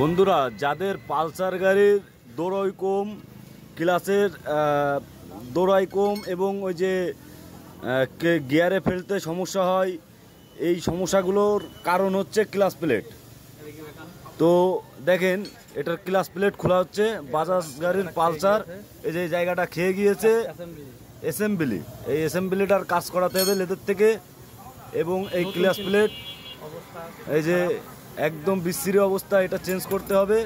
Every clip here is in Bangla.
বন্ধুরা, যাদের পালসার গাড়ির দৌড়াই কম, ক্লাসের দৌড়াই কম এবং ওই যে গিয়ারে ফেলতে সমস্যা হয়, এই সমস্যাগুলোর কারণ হচ্ছে ক্লাস প্লেট। তো দেখেন, এটার ক্লাস প্লেট খোলা হচ্ছে। বাজাজ গাড়ির পালসার এই যে জায়গাটা খেয়ে গিয়েছে, অ্যাসেম্বলি, এই অ্যাসেম্বলিটার কাজ করাতে হবে লেদের থেকে। এবং এই ক্লাস প্লেট এই যে একদম বিশ্রী অবস্থা, এটা চেঞ্জ করতে হবে।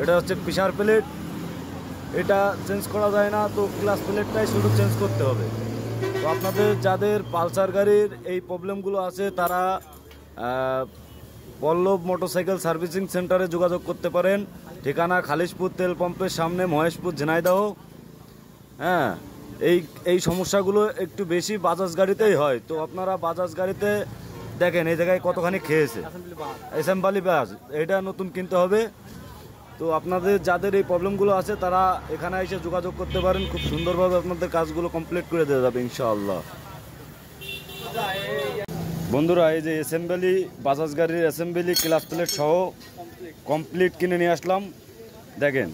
এটা হচ্ছে প্রেসার প্লেট, এটা চেঞ্জ করা যায় না, তো ক্লাস প্লেটটাই শুধু চেঞ্জ করতে হবে। তো আপনাদের যাদের পালসার গাড়ির এই প্রবলেমগুলো আছে তারা পল্লব মোটরসাইকেল সার্ভিসিং সেন্টারে যোগাযোগ করতে পারেন। ঠিকানা খালিশপুর তেল পাম্পের সামনে, মহেশপুর, ঝিনাইদহ। হ্যাঁ, এই সমস্যাগুলো একটু বেশি বাজাজ গাড়িতেই হয়। তো আপনারা বাজাজ গাড়িতে দেখেন এই জায়গায় কতখানি খেয়েছে, অ্যাসেম্বলি বাস, এটা নতুন কিনতে হবে। তো আপনাদের যাদের এই প্রবলেমগুলো আছে তারা এখানে এসে যোগাযোগ করতে পারেন, খুব সুন্দরভাবে আপনাদের কাজগুলো কমপ্লিট করে দেওয়া যাবে ইনশাআল্লাহ। বন্ধুরা, এই যে অ্যাসেম্বলি, বাজাজ গাড়ির অ্যাসেম্বলি ক্লাস প্লেট সহ কমপ্লিট কিনে নিয়ে আসলাম। দেখেন,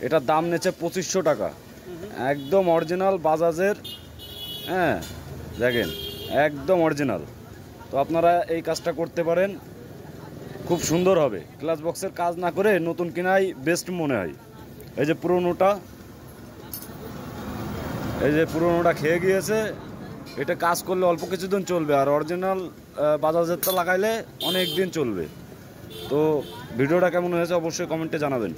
এটার দাম নিচ্ছে 2500 টাকা, একদম অরিজিনাল বাজাজের। হ্যাঁ, দেখেন একদম অরিজিনাল। তো আপনারা এই কাজটা করতে পারেন, খুব সুন্দর হবে। ক্লাচ বক্সের কাজ না করে নতুন কেনাই বেস্ট মনে হয়। এই যে পুরোনোটা খেয়ে গিয়েছে, এটা কাজ করলে অল্প কিছুদিন চলবে, আর অরিজিনাল বাজাজেরটা লাগাইলে অনেক দিন চলবে। তো ভিডিওটা কেমন হয়েছে অবশ্যই কমেন্টে জানাবেন।